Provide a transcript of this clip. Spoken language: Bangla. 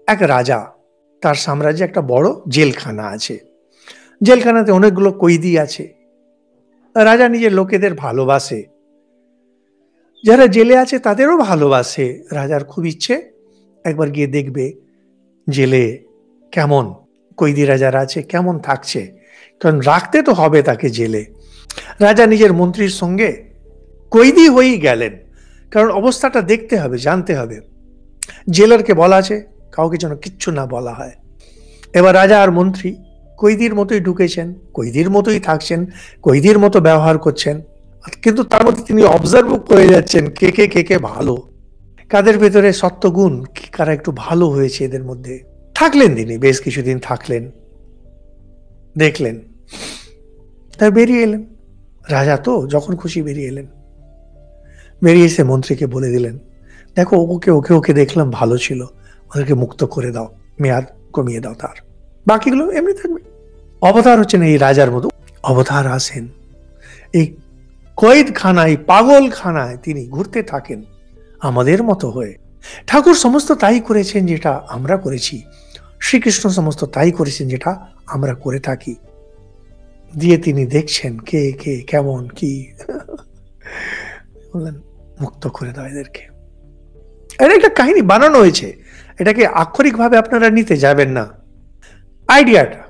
এক রাজা, তার সাম্রাজ্যে একটা বড় জেলখানা আছে। জেলখানাতে অনেকগুলো কয়েদি আছে। রাজা নিজের লোকেদের ভালোবাসে, যারা জেলে আছে তাদেরও ভালোবাসে। রাজার খুব ইচ্ছে একবার গিয়ে দেখবে জেলে কেমন কয়েদিরা যারা আছে কেমন থাকছে, কারণ রাখতে তো হবে তাকে জেলে। রাজা নিজের মন্ত্রীর সঙ্গে কয়েদি হয়েই গেলেন, কারণ অবস্থাটা দেখতে হবে, জানতে হবে। জেলারকে বলা আছে কাউকে যেন কিচ্ছু না বলা হয়। এবার রাজা আর মন্ত্রী কয়েদির মতোই ঢুকেছেন, কয়েদির মতোই থাকছেন, কয়েদির মতো ব্যবহার করছেন, কিন্তু তার মধ্যে তিনি অবজার্ভ করে যাচ্ছেন কে ভালো, কাদের ভেতরে সত্যগুণ, কারা একটু ভালো হয়েছে এদের মধ্যে। থাকলেন তিনি, বেশ কিছুদিন থাকলেন, দেখলেন, তাই বেরিয়ে এলেন। রাজা তো যখন খুশি বেরিয়ে এলেন, বেরিয়ে এসে মন্ত্রীকে বলে দিলেন, দেখো ওকে ওকে ওকে দেখলাম ভালো ছিল, ওদেরকে মুক্ত করে দাও, মেয়াদ কমিয়ে দাও তার, বাকিগুলো এমনি থাকবে। অবতার হচ্ছেন এই রাজার মতো। অবতার আসেন এই কয়েদখানায়, পাগলখানায় তিনি ঘুরতে থাকেন আমাদের মতো হয়ে। ঠাকুর সমস্ত তাই করেছেন যেটা আমরা করেছি, শ্রীকৃষ্ণ সমস্ত তাই করেছেন যেটা আমরা করে থাকি। দিয়ে তিনি দেখছেন কে কে কেমন কি, বললেন মুক্ত করে দাও এদেরকে। এটা একটা কাহিনী বানানো হয়েছে, এটাকে আক্ষরিকভাবে আপনারা নিতে যাবেন না। আইডিয়াটা